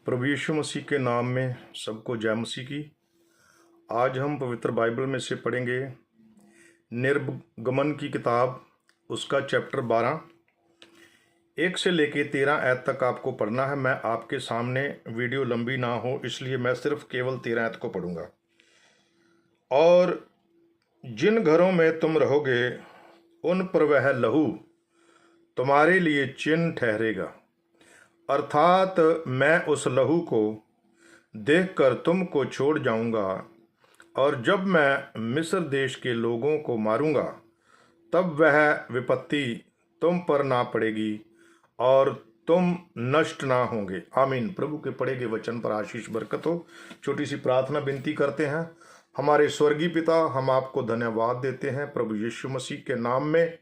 प्रभु यीशु मसीह के नाम में सबको जय मसीह की। आज हम पवित्र बाइबल में से पढ़ेंगे निर्गमन की किताब, उसका चैप्टर 12 1 से लेके 13 आयत तक आपको पढ़ना है। मैं आपके सामने, वीडियो लंबी ना हो इसलिए मैं सिर्फ केवल 13 आयत को पढ़ूंगा। और जिन घरों में तुम रहोगे उन पर वह लहू तुम्हारे लिए चिन्ह ठहरेगा, अर्थात मैं उस लहू को देखकर तुमको छोड़ जाऊंगा, और जब मैं मिस्र देश के लोगों को मारूंगा तब वह विपत्ति तुम पर ना पड़ेगी और तुम नष्ट ना होंगे। आमीन। प्रभु के पढ़े गए वचन पर आशीष बरकत हो। छोटी सी प्रार्थना विनती करते हैं। हमारे स्वर्गीय पिता, हम आपको धन्यवाद देते हैं प्रभु यीशु मसीह के नाम में,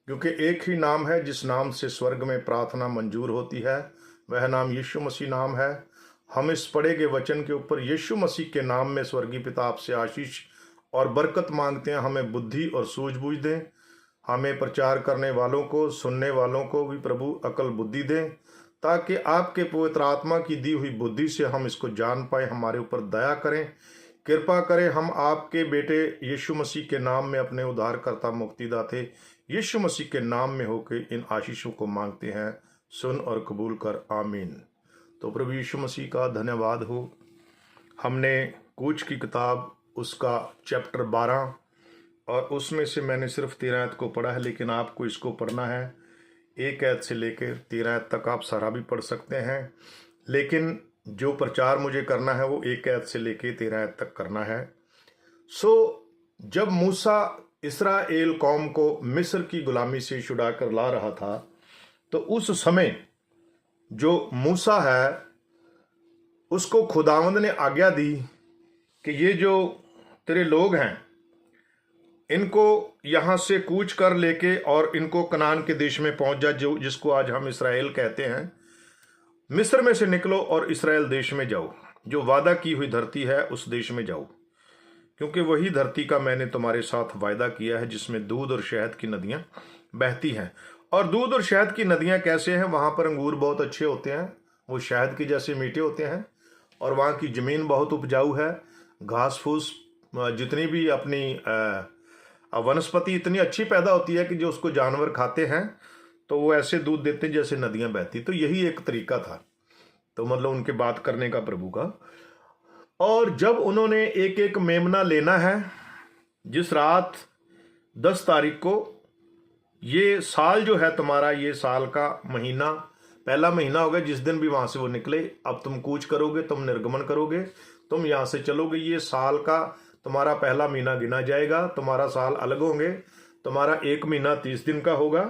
क्योंकि एक ही नाम है जिस नाम से स्वर्ग में प्रार्थना मंजूर होती है, वह नाम यीशु मसीह नाम है। हम इस पढ़े गए वचन के ऊपर यीशु मसीह के नाम में स्वर्गीय पिता आपसे आशीष और बरकत मांगते हैं। हमें बुद्धि और सूझबूझ दें। हमें प्रचार करने वालों को, सुनने वालों को भी प्रभु अकल बुद्धि दें, ताकि आपके पवित्र आत्मा की दी हुई बुद्धि से हम इसको जान पाए। हमारे ऊपर दया करें, कृपा करें। हम आपके बेटे यीशु मसीह के नाम में अपने उद्धारकर्ता मुक्तिदाते यीशु मसीह के नाम में होकर इन आशीषों को मांगते हैं। सुन और कबूल कर। आमीन। तो प्रभु यीशु मसीह का धन्यवाद हो। हमने कूच की किताब, उसका चैप्टर 12, और उसमें से मैंने सिर्फ 13 आयत को पढ़ा है, लेकिन आपको इसको पढ़ना है 1 आयत से लेकर 13 आयत तक। आप सारा भी पढ़ सकते हैं, लेकिन जो प्रचार मुझे करना है वो 1 आयत से लेकर 13 आयत तक करना है। जब मूसा इस्राएल कौम को मिस्र की गुलामी से छुड़ा कर ला रहा था, तो उस समय जो मूसा है उसको खुदावंद ने आज्ञा दी कि ये जो तेरे लोग हैं इनको यहाँ से कूच कर लेके और इनको कनान के देश में पहुंच जा, जो जिसको आज हम इस्राएल कहते हैं। मिस्र में से निकलो और इस्राएल देश में जाओ, जो वादा की हुई धरती है उस देश में जाओ, क्योंकि वही धरती का मैंने तुम्हारे साथ वायदा किया है, जिसमें दूध और शहद की नदियां बहती हैं। और दूध और शहद की नदियां कैसे हैं? वहां पर अंगूर बहुत अच्छे होते हैं, वो शहद के जैसे मीठे होते हैं, और वहां की जमीन बहुत उपजाऊ है। घास फूस जितनी भी अपनी वनस्पति इतनी अच्छी पैदा होती है कि जो उसको जानवर खाते हैं तो वो ऐसे दूध देते हैं जैसे नदियां बहती। तो यही एक तरीका था, तो मतलब उनके बात करने का प्रभु का। और जब उन्होंने एक एक मेमना लेना है, जिस रात 10 तारीख को, ये साल जो है तुम्हारा, ये साल का महीना, पहला महीना होगा जिस दिन भी वहां से वो निकले। अब तुम कूच करोगे, तुम निर्गमन करोगे, तुम यहां से चलोगे, ये साल का तुम्हारा पहला महीना गिना जाएगा। तुम्हारा साल अलग होंगे, तुम्हारा 1 महीना 30 दिन का होगा।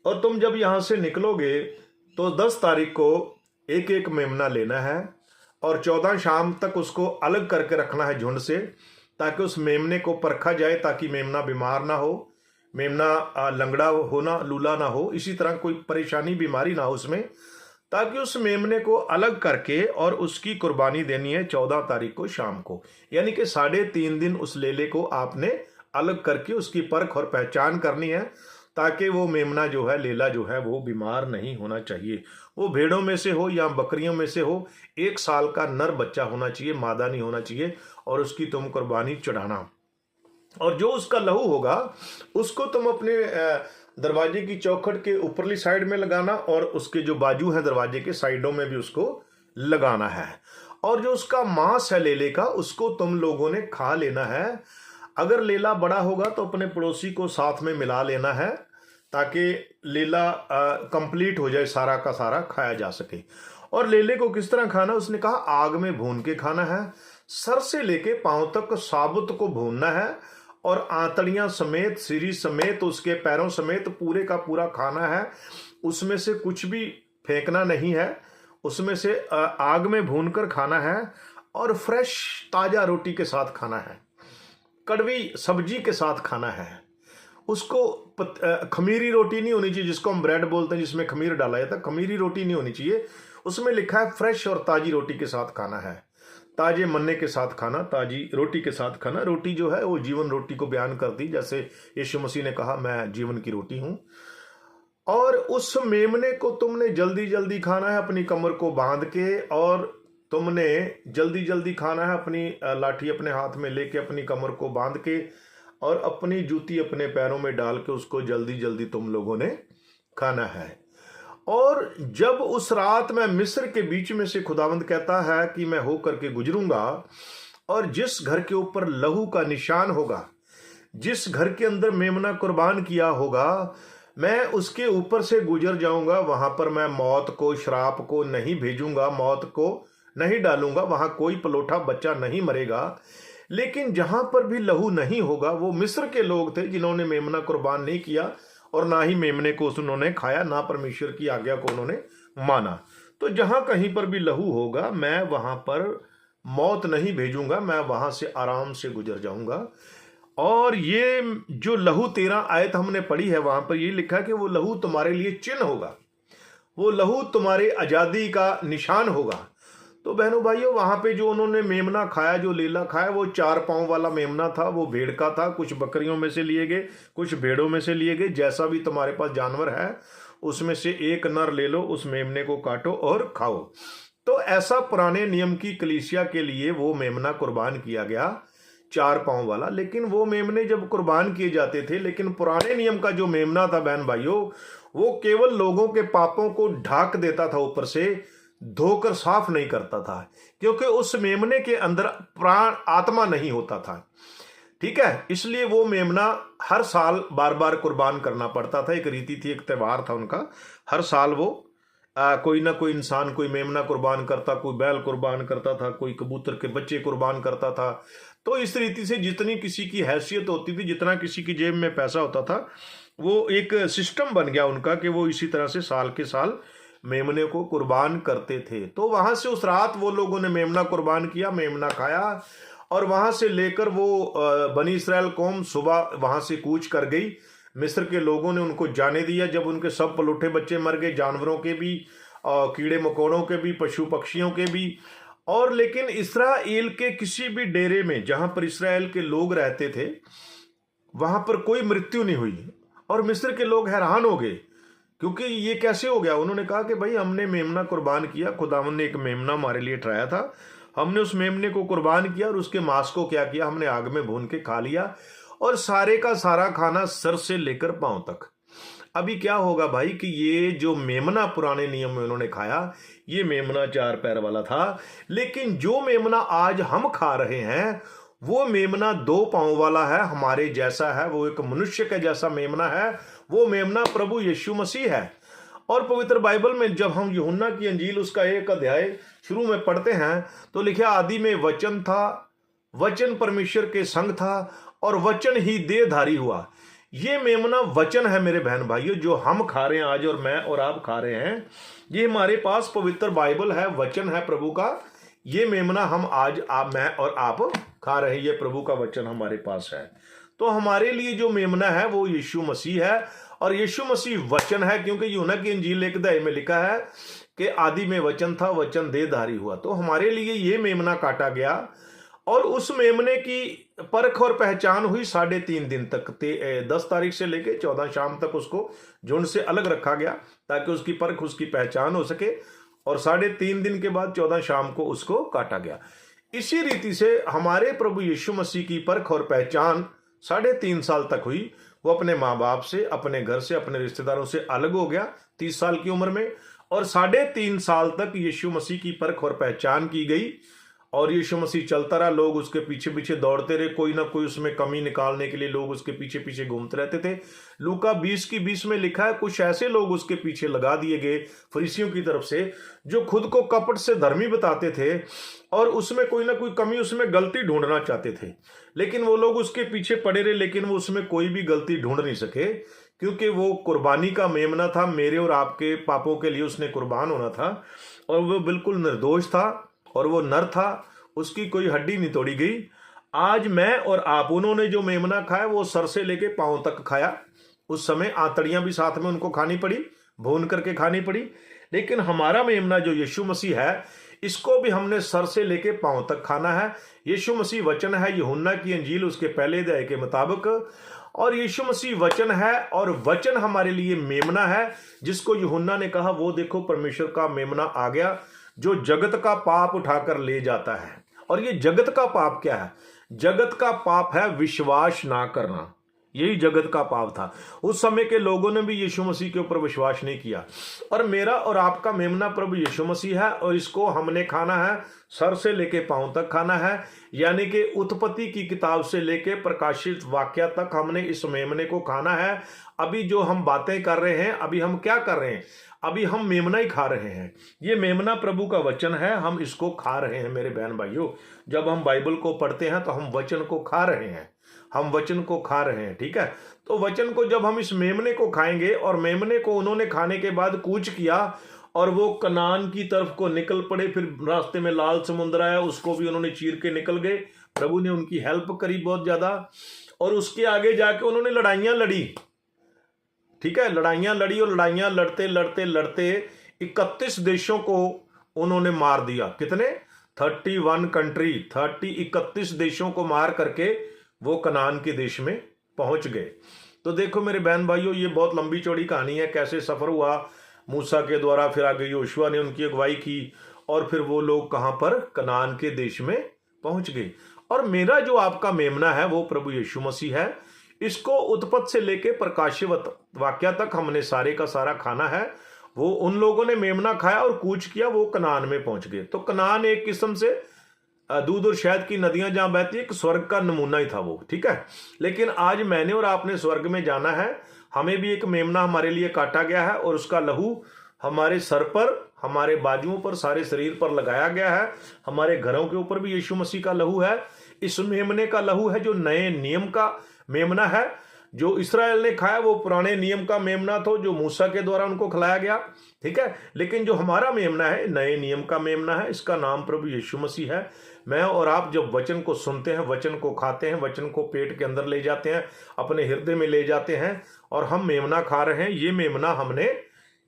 और तुम जब यहां से निकलोगे तो 10 तारीख को एक एक मेमना लेना है, और 14 शाम तक उसको अलग करके रखना है झुंड से, ताकि उस मेमने को परखा जाए, ताकि मेमना बीमार ना हो, मेमना लंगड़ा होना, लूला ना हो, इसी तरह कोई परेशानी बीमारी ना हो उसमें, ताकि उस मेमने को अलग करके और उसकी कुर्बानी देनी है 14 तारीख को शाम को। यानी कि 3.5 दिन उस लेले को आपने अलग करके उसकी परख और पहचान करनी है, ताकि वो मेमना जो है, लेला जो है, वो बीमार नहीं होना चाहिए। वो भेड़ों में से हो या बकरियों में से हो, 1 साल का नर बच्चा होना चाहिए, मादा नहीं होना चाहिए, और उसकी तुम कुर्बानी चढ़ाना। और जो उसका लहू होगा उसको तुम अपने दरवाजे की चौखट के ऊपरली साइड में लगाना, और उसके जो बाजू हैं दरवाजे के साइडों में भी उसको लगाना है। और जो उसका मांस है लेले का, उसको तुम लोगों ने खा लेना है। अगर लेला बड़ा होगा तो अपने पड़ोसी को साथ में मिला लेना है, ताकि लेला कंप्लीट हो जाए, सारा का सारा खाया जा सके। और लेले को किस तरह खाना? उसने कहा आग में भून के खाना है। सर से लेके पांव तक साबुत को भूनना है, और आंतड़ियां समेत, सिरी समेत, उसके पैरों समेत पूरे का पूरा खाना है। उसमें से कुछ भी फेंकना नहीं है, उसमें से आग में भूनकर खाना है, और फ्रेश ताजा रोटी के साथ खाना है, कड़वी सब्जी के साथ खाना है। उसको खमीरी रोटी नहीं होनी चाहिए, जिसको हम ब्रेड बोलते हैं, जिसमें खमीर डाला जाता है, खमीरी रोटी नहीं होनी चाहिए। उसमें लिखा है फ्रेश और ताजी रोटी के साथ खाना है, ताजे मन्ने के साथ खाना, ताजी रोटी के साथ खाना। रोटी जो है वो जीवन रोटी को बयान करती, जैसे यीशु मसीह ने कहा मैं जीवन की रोटी हूं। और उस मेमने को तुमने जल्दी जल्दी खाना है अपनी कमर को बांध के, और तुमने जल्दी जल्दी खाना है अपनी लाठी अपने हाथ में लेके अपनी कमर को बांध के, और अपनी जूती अपने पैरों में डाल के उसको जल्दी जल्दी तुम लोगों ने खाना है। और जब उस रात मैं मिस्र के बीच में से, खुदावंद कहता है कि मैं होकर के गुजरूंगा, और जिस घर के ऊपर लहू का निशान होगा, जिस घर के अंदर मेमना कुर्बान किया होगा, मैं उसके ऊपर से गुजर जाऊंगा। वहां पर मैं मौत को, श्राप को नहीं भेजूंगा, मौत को नहीं डालूंगा, वहां कोई पलोठा बच्चा नहीं मरेगा। लेकिन जहां पर भी लहू नहीं होगा, वो मिस्र के लोग थे जिन्होंने मेमना कुर्बान नहीं किया, और ना ही मेमने को उन्होंने खाया, ना परमेश्वर की आज्ञा को उन्होंने माना। तो जहां कहीं पर भी लहू होगा, मैं वहां पर मौत नहीं भेजूंगा, मैं वहां से आराम से गुजर जाऊंगा। और ये जो लहू 13 आयत हमने पढ़ी है, वहां पर ये लिखा है कि वो लहू तुम्हारे लिए चिन्ह होगा, वो लहू तुम्हारे आजादी का निशान होगा। तो बहनों भाइयों, वहां पे जो उन्होंने मेमना खाया, जो लीला खाया, वो 4 पांव वाला मेमना था, वो भेड़ का था। कुछ बकरियों में से लिए गए, कुछ भेड़ों में से लिए गए, जैसा भी तुम्हारे पास जानवर है उसमें से एक नर ले लो, उस मेमने को काटो और खाओ। तो ऐसा पुराने नियम की कलीसिया के लिए वो मेमना कुर्बान किया गया, 4 पांव वाला। लेकिन वो मेमने जब कुर्बान किए जाते थे, लेकिन पुराने नियम का जो मेमना था बहन भाइयों, वो केवल लोगों के पापों को ढाक देता था, ऊपर से धोकर साफ नहीं करता था, क्योंकि उस मेमने के अंदर प्राण आत्मा नहीं होता था। ठीक है, इसलिए वो मेमना हर साल बार बार कुर्बान करना पड़ता था। एक रीति थी, एक त्यौहार था उनका। हर साल वो कोई ना कोई इंसान कोई मेमना कुर्बान करता, कोई बैल कुर्बान करता था, कोई कबूतर के बच्चे कुर्बान करता था। तो इस रीति से जितनी किसी की हैसियत होती थी, जितना किसी की जेब में पैसा होता था, वो एक सिस्टम बन गया उनका कि वो इसी तरह से साल के साल मेमने को कुर्बान करते थे। तो वहां से उस रात वो लोगों ने मेमना कुर्बान किया, मेमना खाया, और वहां से लेकर वो बनी इस्राएल कौम सुबह वहां से कूच कर गई। मिस्र के लोगों ने उनको जाने दिया। जब उनके सब पलूठे बच्चे मर गए, जानवरों के भी, कीड़े मकोड़ों के भी, पशु पक्षियों के भी। और लेकिन इस्राएल के किसी भी डेरे में जहां पर इस्राएल के लोग रहते थे, वहां पर कोई मृत्यु नहीं हुई। और मिस्र के लोग हैरान हो गए, क्योंकि ये कैसे हो गया। उन्होंने कहा कि भाई, हमने मेमना कुर्बान किया, खुदावन ने एक मेमना हमारे लिए ठहराया था, हमने उस मेमने को कुर्बान किया, और उसके मांस को क्या किया, हमने आग में भून के खा लिया, और सारे का सारा खाना सर से लेकर पांव तक। अभी क्या होगा भाई कि ये जो मेमना पुराने नियम में उन्होंने खाया, ये मेमना 4 पैर वाला था। लेकिन जो मेमना आज हम खा रहे हैं, वो मेमना 2 पांव वाला है, हमारे जैसा है, वो एक मनुष्य के जैसा मेमना है। वो मेमना प्रभु यीशु मसीह है। और पवित्र बाइबल में जब हम यूहन्ना की अंजील उसका 1 अध्याय शुरू में पढ़ते हैं, तो लिखा, आदि में वचन था, वचन परमेश्वर के संग था, और वचन ही देहधारी हुआ। ये मेमना वचन है मेरे बहन भाइयों, जो हम खा रहे हैं आज, और मैं और आप खा रहे हैं। ये हमारे पास पवित्र बाइबल है, वचन है प्रभु का। ये मेमना हम आज मैं और आप खा रहे हैं, ये प्रभु का वचन हमारे पास है। तो हमारे लिए जो मेमना है वो यीशु मसीह है, और यीशु मसीह वचन है, क्योंकि यूहन्ना की अंजील 1 अध्याय में लिखा है कि आदि में वचन था, वचन देहधारी हुआ। तो हमारे लिए ये मेमना काटा गया, और उस मेमने की परख और पहचान हुई 3.5 दिन तक। 10 तारीख से लेकर 14 शाम तक उसको झुंड से अलग रखा गया, ताकि उसकी परख, उसकी पहचान हो सके। और 3.5 दिन के बाद 14 शाम को उसको काटा गया। इसी रीति से हमारे प्रभु यीशु मसीह की परख और पहचान 3.5 साल तक हुई। वो अपने माँ बाप से, अपने घर से, अपने रिश्तेदारों से अलग हो गया 30 साल की उम्र में, और 3.5 साल तक यीशु मसीह की परख और पहचान की गई। और यीशु मसीह चलता रहा, लोग उसके पीछे पीछे दौड़ते रहे, कोई ना कोई उसमें कमी निकालने के लिए लोग उसके पीछे पीछे घूमते रहते थे। लूका 20:20 में लिखा है, कुछ ऐसे लोग उसके पीछे लगा दिए गए फरीसियों की तरफ से, जो खुद को कपट से धर्मी बताते थे, और उसमें कोई ना कोई कमी, उसमें गलती ढूंढना चाहते थे। लेकिन वो लोग उसके पीछे पड़े रहे, लेकिन वो उसमें कोई भी गलती ढूंढ नहीं सके, क्योंकि वो कुर्बानी का मेमना था। मेरे और आपके पापों के लिए उसने कुर्बान होना था, और वो बिल्कुल निर्दोष था, और वो नर था, उसकी कोई हड्डी नहीं तोड़ी गई। आज मैं और आप, उन्होंने जो मेमना खाया वो सर से लेके पांव तक खाया। उस समय आंतड़ियां भी साथ में उनको खानी पड़ी, भून करके खानी पड़ी। लेकिन हमारा मेमना जो यीशु मसीह है, इसको भी हमने सर से लेके पांव तक खाना है। यीशु मसीह वचन है, यूहन्ना की अंजील उसके पहले अध्याय के मुताबिक। और यीशु मसीह वचन है और वचन हमारे लिए मेमना है, जिसको यूहन्ना ने कहा वो देखो परमेश्वर का मेमना आ गया जो जगत का पाप उठाकर ले जाता है। और ये जगत का पाप क्या है? जगत का पाप है विश्वास ना करना। यही जगत का पाप था। उस समय के लोगों ने भी यीशु मसीह के ऊपर विश्वास नहीं किया। और मेरा और आपका मेमना प्रभु यीशु मसीह है और इसको हमने खाना है, सर से लेके पांव तक खाना है। यानी कि उत्पत्ति की किताब से लेके प्रकाशित वाक्य तक हमने इस मेमने को खाना है। अभी जो हम बातें कर रहे हैं, अभी हम क्या कर रहे हैं? अभी हम मेमना ही खा रहे हैं। ये मेमना प्रभु का वचन है, हम इसको खा रहे हैं मेरे बहन भाइयों। जब हम बाइबल को पढ़ते हैं तो हम वचन को खा रहे हैं, हम वचन को खा रहे हैं। ठीक है, तो वचन को जब हम इस मेमने को खाएंगे, और मेमने को उन्होंने खाने के बाद कूच किया और वो कनान की तरफ को निकल पड़े। फिर रास्ते में लाल समुद्र आया, उसको भी उन्होंने चीर के निकल गए। प्रभु ने उनकी हेल्प करी बहुत ज्यादा। और उसके आगे जाके उन्होंने लड़ाइयां लड़ी। ठीक है, लड़ाइयां लड़ी और लड़ाइयां लड़ते लड़ते लड़ते 31 देशों को उन्होंने मार दिया। कितने? 31 कंट्री, 31 देशों को मार करके वो कनान के देश में पहुंच गए। तो देखो मेरे बहन भाइयों, ये बहुत लंबी चौड़ी कहानी है, कैसे सफर हुआ मूसा के द्वारा, फिर आगे योशुआ ने उनकी अगुवाई की और फिर वो लोग कहां पर? कनान के देश में पहुंच गए। और मेरा जो आपका मेमना है वो प्रभु यीशु मसीह है। इसको उत्पत्ति से लेके प्रकाशित वाक्य तक हमने सारे का सारा खाना है। वो उन लोगों ने मेमना खाया और कूच किया, वो कनान में पहुंच गए। तो कनान एक किस्म से दूध और शहद की नदियां जहां बहती है, एक स्वर्ग का नमूना ही था वो। ठीक है, लेकिन आज मैंने और आपने स्वर्ग में जाना है। हमें भी एक मेमना हमारे लिए काटा गया है और उसका लहू हमारे सर पर, हमारे बाजुओं पर, सारे शरीर पर लगाया गया है। हमारे घरों के ऊपर भी यीशु मसीह का लहू है। इस मेमने का लहू है जो नए नियम का मेमना है। जो इस्राएल ने खाया वो पुराने नियम का मेमना था, जो मूसा के द्वारा उनको खिलाया गया। ठीक है, लेकिन जो हमारा मेमना है नए नियम का मेमना है। इसका नाम प्रभु यीशु मसीह है। मैं और आप जब वचन को सुनते हैं, वचन को खाते हैं, वचन को पेट के अंदर ले जाते हैं, अपने हृदय में ले जाते हैं और हम मेमना खा रहे हैं। ये मेमना हमने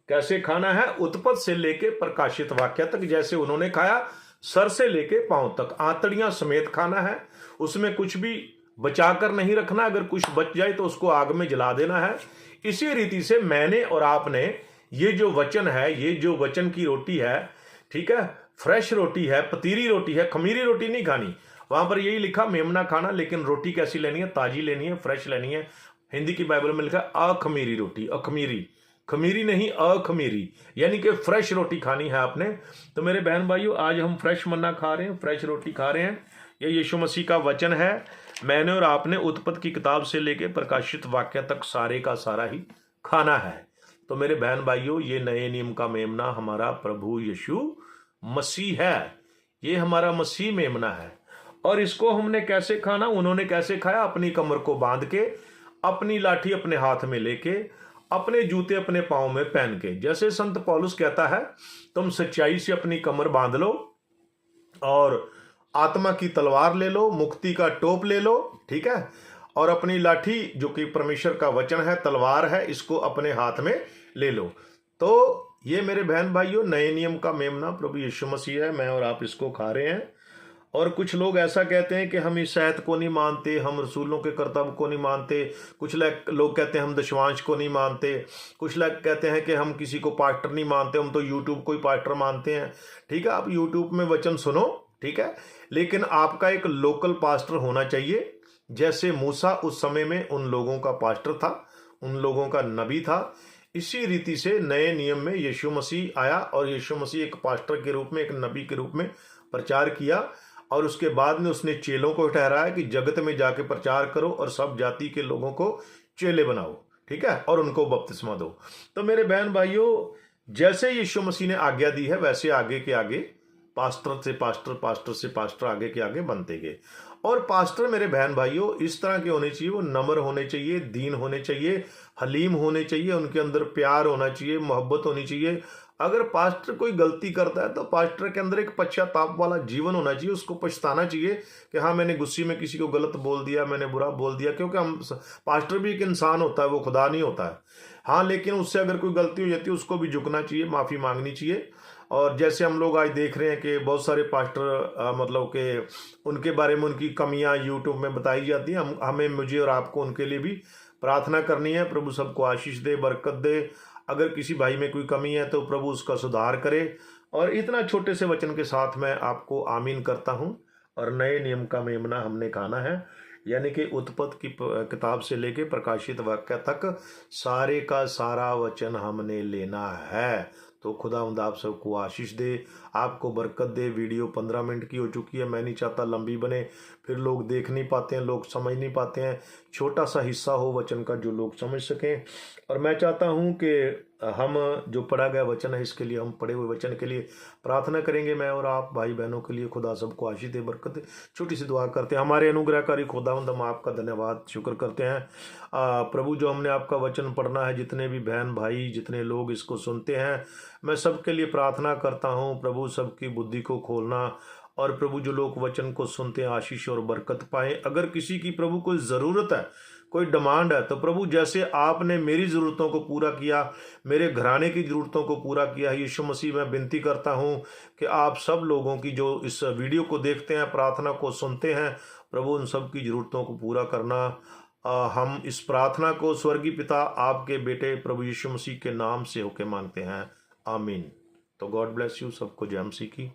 कैसे खाना है? उत्पत्ति से लेके प्रकाशित वाक्य तक जैसे उन्होंने खाया, सर से लेके पांव तक, आंतड़ियां समेत खाना है। उसमें कुछ भी बचा कर नहीं रखना। अगर कुछ बच जाए तो उसको आग में जला देना है। इसी रीति से मैंने और आपने ये जो वचन है, ये जो वचन की रोटी है, ठीक है, फ्रेश रोटी है, पतीरी रोटी है, खमीरी रोटी नहीं खानी। वहां पर यही लिखा मेमना खाना, लेकिन रोटी कैसी लेनी है? ताजी लेनी है, फ्रेश लेनी है। हिंदी की बाइबल में लिखा अखमीरी रोटी, अखमीरी, खमीरी नहीं अखमीरी, यानी कि फ्रेश रोटी खानी है आपने। तो मेरे बहन भाइयों, आज हम फ्रेश मन्ना खा रहे हैं, फ्रेश रोटी खा रहे हैं। ये यीशु मसीह का वचन है। मैंने और आपने उत्पत्ति की किताब से लेके प्रकाशित वाक्य तक सारे का सारा ही खाना है। तो मेरे बहन भाइयों, ये नए नियम का मेमना हमारा प्रभु यीशु मसीह है। ये हमारा मसीह मेमना है। और इसको हमने कैसे खाना? उन्होंने कैसे खाया? अपनी कमर को बांध के, अपनी लाठी अपने हाथ में लेके, अपने जूते अपने पांव में पहन के। जैसे संत पौलुस कहता है, तुम सच्चाई से अपनी कमर बांध लो और आत्मा की तलवार ले लो, मुक्ति का टोप ले लो। ठीक है, और अपनी लाठी जो कि परमेश्वर का वचन है, तलवार है, इसको अपने हाथ में ले लो। तो ये मेरे बहन भाइयों, नए नियम का मेमना प्रभु यीशु मसीह है। मैं और आप इसको खा रहे हैं। और कुछ लोग ऐसा कहते हैं कि हम इस शहद को नहीं मानते, हम रसूलों के कर्तव्य को नहीं मानते। कुछ लोग कहते हैं हम दशवांश को नहीं मानते। कुछ लोग कहते हैं कि हम किसी को पास्टर नहीं मानते, हम तो यूट्यूब को ही पास्टर मानते हैं। ठीक है, आप यूट्यूब में वचन सुनो, ठीक है, लेकिन आपका एक लोकल पास्टर होना चाहिए। जैसे मूसा उस समय में उन लोगों का पास्टर था, उन लोगों का नबी था। इसी रीति से नए नियम में यीशु मसीह आया और यीशु मसीह एक पास्टर के रूप में, एक नबी के रूप में प्रचार किया। और उसके बाद में उसने चेलों को ठहराया कि जगत में जाके प्रचार करो और सब जाति के लोगों को चेले बनाओ। ठीक है, और उनको बपतिस्मा दो। तो मेरे बहन भाइयों, जैसे यीशु मसीह ने आज्ञा दी है, वैसे आगे के आगे पास्टर से पास्टर, पास्टर से पास्टर आगे के आगे बनते गए। और पास्टर मेरे बहन भाइयों इस तरह के होने चाहिए, वो नम्र होने चाहिए, दीन होने चाहिए, हलीम होने चाहिए, उनके अंदर प्यार होना चाहिए, मोहब्बत होनी चाहिए। अगर पास्टर कोई गलती करता है तो पास्टर के अंदर एक पश्चाताप वाला जीवन होना चाहिए। उसको पछताना चाहिए कि हाँ, मैंने गुस्से में किसी को गलत बोल दिया, मैंने बुरा बोल दिया। क्योंकि हम पास्टर भी एक इंसान होता है, वो खुदा नहीं होता है। हाँ, लेकिन उससे अगर कोई गलती हो जाती है उसको भी झुकना चाहिए, माफ़ी मांगनी चाहिए। और जैसे हम लोग आज देख रहे हैं कि बहुत सारे पास्टर मतलब कि उनके बारे में उनकी कमियां यूट्यूब में बताई जाती हैं, हमें मुझे और आपको उनके लिए भी प्रार्थना करनी है। प्रभु सबको आशीष दे, बरकत दे। अगर किसी भाई में कोई कमी है तो प्रभु उसका सुधार करे। और इतना छोटे से वचन के साथ मैं आपको आमीन करता हूँ। और नए नियम का मेमना हमने खाना है, यानी कि उत्पत्ति की किताब से लेके प्रकाशित वाक्य तक सारे का सारा वचन हमने लेना है। तो खुदावंद आप सबको आशीष दे, आपको बरकत दे। वीडियो 15 मिनट की हो चुकी है, मैं नहीं चाहता लंबी बने, फिर लोग देख नहीं पाते हैं, लोग समझ नहीं पाते हैं। छोटा सा हिस्सा हो वचन का जो लोग समझ सकें। और मैं चाहता हूं कि हम जो पढ़ा गया वचन है, इसके लिए, हम पढ़े हुए वचन के लिए प्रार्थना करेंगे, मैं और आप भाई बहनों के लिए। खुदा सबको आशीष दे, बरकत दे। छोटी सी दुआ करते हैं। हमारे अनुग्रहकारी खुदावंद, हम आपका धन्यवाद शुक्र करते हैं प्रभु, जो हमने आपका वचन पढ़ना है, जितने भी बहन भाई, जितने लोग इसको सुनते हैं, मैं सबके लिए प्रार्थना करता हूँ प्रभु, सबकी बुद्धि को खोलना। और प्रभु, जो लोग वचन को सुनते हैं आशीष और बरकत पाएं। अगर किसी की प्रभु कोई ज़रूरत है, कोई डिमांड है, तो प्रभु जैसे आपने मेरी ज़रूरतों को पूरा किया, मेरे घराने की ज़रूरतों को पूरा किया, यीशु मसीह मैं विनती करता हूँ कि आप सब लोगों की जो इस वीडियो को देखते हैं, प्रार्थना को सुनते हैं, प्रभु उन सब की ज़रूरतों को पूरा करना। हम इस प्रार्थना को स्वर्गीय पिता आपके बेटे प्रभु यीशु मसीह के नाम से होके मांगते हैं, आमीन। तो गॉड ब्लेस यू, सबको जय मसीह की।